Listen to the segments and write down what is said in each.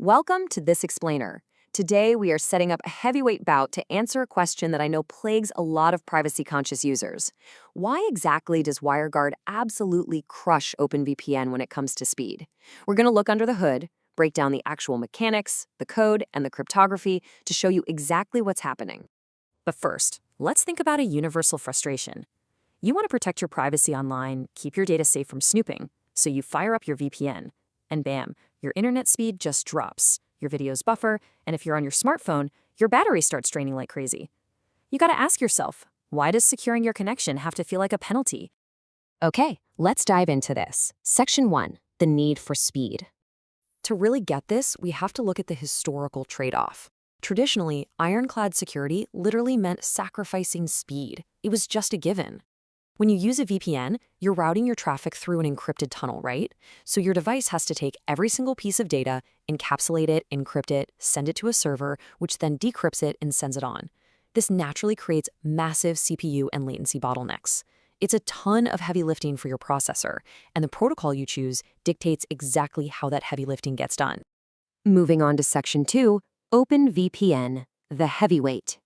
Welcome to This Explainer. Today, we are setting up a heavyweight bout to answer a question that I know plagues a lot of privacy-conscious users. Why exactly does WireGuard absolutely crush OpenVPN when it comes to speed? We're going to look under the hood, break down the actual mechanics, the code, and the cryptography to show you exactly what's happening. But first, let's think about a universal frustration. You want to protect your privacy online, keep your data safe from snooping, so you fire up your VPN, and bam, your internet speed just drops, your videos buffer, and if you're on your smartphone, your battery starts draining like crazy. You gotta ask yourself, why does securing your connection have to feel like a penalty? Okay, let's dive into this. Section 1, the need for speed. To really get this, we have to look at the historical trade-off. Traditionally, ironclad security literally meant sacrificing speed. It was just a given. When you use a VPN, you're routing your traffic through an encrypted tunnel, right? So your device has to take every single piece of data, encapsulate it, encrypt it, send it to a server, which then decrypts it and sends it on. This naturally creates massive CPU and latency bottlenecks. It's a ton of heavy lifting for your processor, and the protocol you choose dictates exactly how that heavy lifting gets done. Moving on to Section 2, OpenVPN, the heavyweight.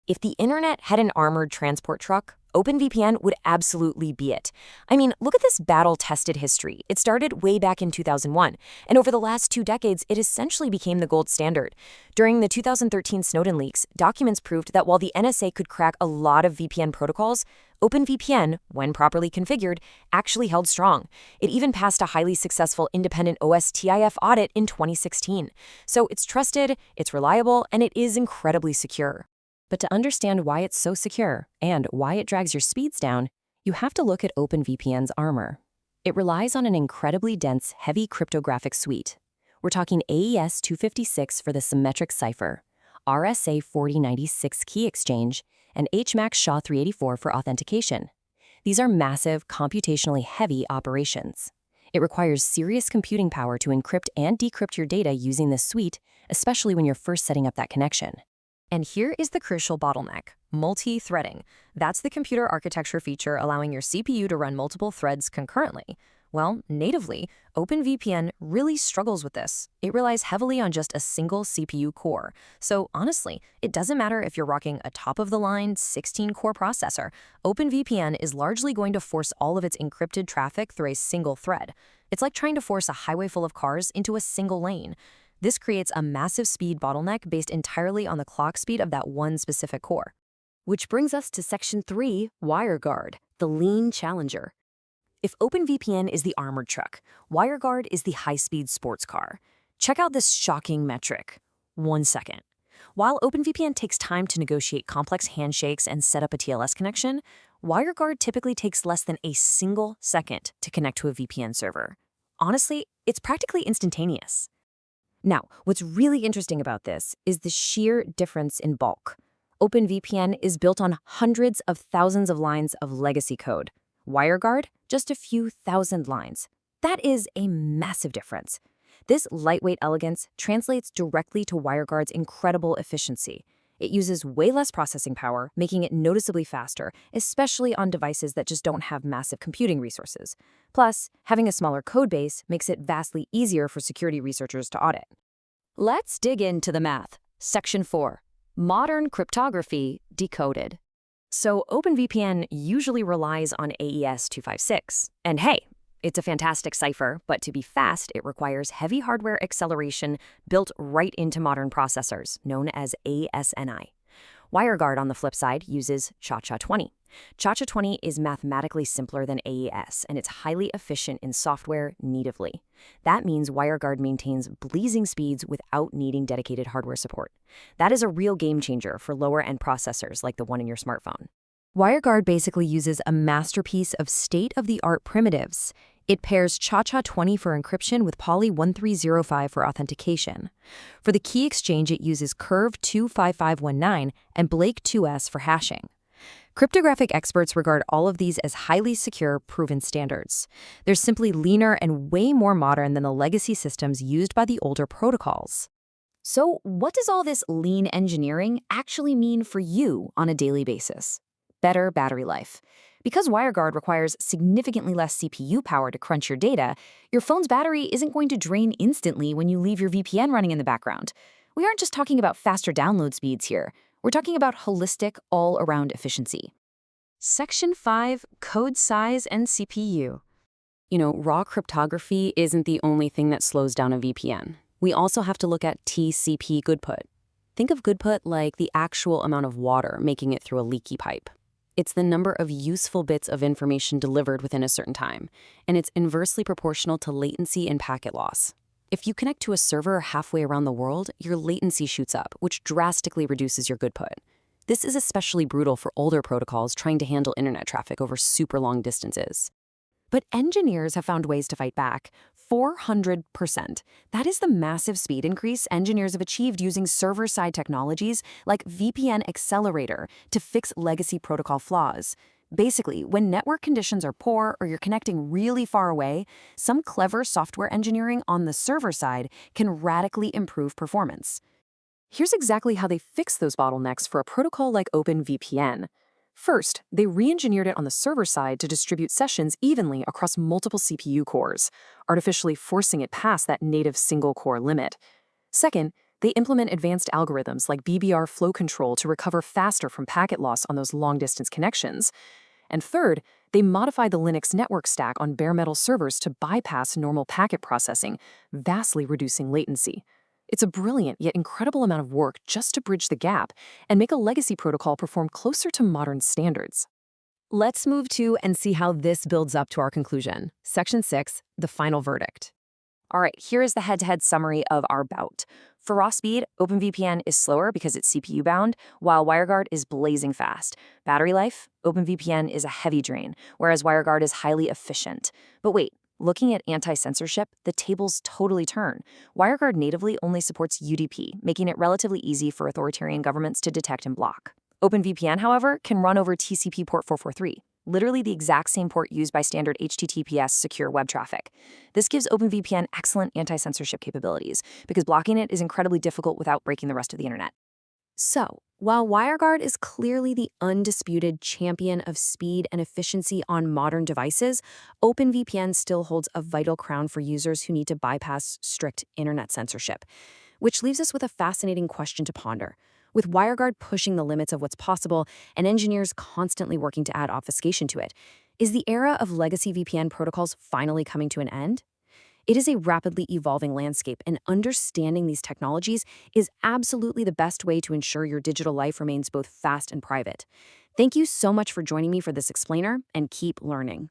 If the internet had an armored transport truck, OpenVPN would absolutely be it. I mean, look at this battle-tested history. It started way back in 2001, and over the last 2 decades, it essentially became the gold standard. During the 2013 Snowden leaks, documents proved that while the NSA could crack a lot of VPN protocols, OpenVPN, when properly configured, actually held strong. It even passed a highly successful independent OSTIF audit in 2016. So it's trusted, it's reliable, and it is incredibly secure. But to understand why it's so secure and why it drags your speeds down, you have to look at OpenVPN's armor. It relies on an incredibly dense, heavy cryptographic suite. We're talking AES 256 for the symmetric cipher, RSA 4096 key exchange, and HMAC SHA 384 for authentication. These are massive, computationally heavy operations. It requires serious computing power to encrypt and decrypt your data using this suite, especially when you're first setting up that connection. And here is the crucial bottleneck, multi-threading. That's the computer architecture feature allowing your CPU to run multiple threads concurrently. Well, natively, OpenVPN really struggles with this. It relies heavily on just a single CPU core. So honestly, it doesn't matter if you're rocking a top-of-the-line 16-core processor. OpenVPN is largely going to force all of its encrypted traffic through a single thread. It's like trying to force a highway full of cars into a single lane. This creates a massive speed bottleneck based entirely on the clock speed of that one specific core. Which brings us to Section 3, WireGuard, the lean challenger. If OpenVPN is the armored truck, WireGuard is the high-speed sports car. Check out this shocking metric. 1 second. While OpenVPN takes time to negotiate complex handshakes and set up a TLS connection, WireGuard typically takes less than a single second to connect to a VPN server. Honestly, it's practically instantaneous. Now, what's really interesting about this is the sheer difference in bulk. OpenVPN is built on hundreds of thousands of lines of legacy code. WireGuard, just a few thousand lines. That is a massive difference. This lightweight elegance translates directly to WireGuard's incredible efficiency. It uses way less processing power, making it noticeably faster, especially on devices that just don't have massive computing resources. Plus, having a smaller code base makes it vastly easier for security researchers to audit. Let's dig into the math. Section 4, Modern Cryptography Decoded. So OpenVPN usually relies on AES 256. And hey, it's a fantastic cipher, but to be fast, it requires heavy hardware acceleration built right into modern processors, known as ASNI. WireGuard, on the flip side, uses SHA-20. SHA-20 is mathematically simpler than AES, and it's highly efficient in software natively. That means WireGuard maintains blazing speeds without needing dedicated hardware support. That is a real game changer for lower-end processors like the one in your smartphone. WireGuard basically uses a masterpiece of state-of-the-art primitives. It pairs SHA-20 for encryption with Poly 1305 for authentication. For the key exchange, it uses Curve 25519 and Blake 2S for hashing. Cryptographic experts regard all of these as highly secure, proven standards. They're simply leaner and way more modern than the legacy systems used by the older protocols. So, what does all this lean engineering actually mean for you on a daily basis? better battery life. Because WireGuard requires significantly less CPU power to crunch your data, your phone's battery isn't going to drain instantly when you leave your VPN running in the background. We aren't just talking about faster download speeds here. We're talking about holistic, all-around efficiency. Section 5, Code Size and CPU. Raw cryptography isn't the only thing that slows down a VPN. We also have to look at TCP goodput. Think of goodput like the actual amount of water making it through a leaky pipe. It's the number of useful bits of information delivered within a certain time, and it's inversely proportional to latency and packet loss. If you connect to a server halfway around the world, your latency shoots up, which drastically reduces your goodput. This is especially brutal for older protocols trying to handle internet traffic over super long distances. But engineers have found ways to fight back. 400%. That is the massive speed increase engineers have achieved using server-side technologies like VPN Accelerator to fix legacy protocol flaws. Basically, when network conditions are poor or you're connecting really far away, some clever software engineering on the server side can radically improve performance. Here's exactly how they fix those bottlenecks for a protocol like OpenVPN. First, they re-engineered it on the server side to distribute sessions evenly across multiple CPU cores, artificially forcing it past that native single-core limit. Second, they implement advanced algorithms like BBR flow control to recover faster from packet loss on those long-distance connections. And third, they modify the Linux network stack on bare metal servers to bypass normal packet processing, vastly reducing latency. It's a brilliant yet incredible amount of work just to bridge the gap and make a legacy protocol perform closer to modern standards. Let's move to and see how this builds up to our conclusion. Section 6, the final verdict. All right, here is the head-to-head summary of our bout. For raw speed, OpenVPN is slower because it's CPU-bound, while WireGuard is blazing fast. Battery life, OpenVPN is a heavy drain, whereas WireGuard is highly efficient. But wait, looking at anti-censorship, the tables totally turn. WireGuard natively only supports UDP, making it relatively easy for authoritarian governments to detect and block. OpenVPN, however, can run over TCP port 443, literally the exact same port used by standard HTTPS secure web traffic. This gives OpenVPN excellent anti-censorship capabilities, because blocking it is incredibly difficult without breaking the rest of the internet. So, while WireGuard is clearly the undisputed champion of speed and efficiency on modern devices, OpenVPN still holds a vital crown for users who need to bypass strict internet censorship. Which leaves us with a fascinating question to ponder. With WireGuard pushing the limits of what's possible and engineers constantly working to add obfuscation to it, is the era of legacy VPN protocols finally coming to an end? It is a rapidly evolving landscape, and understanding these technologies is absolutely the best way to ensure your digital life remains both fast and private. Thank you so much for joining me for this explainer, and keep learning.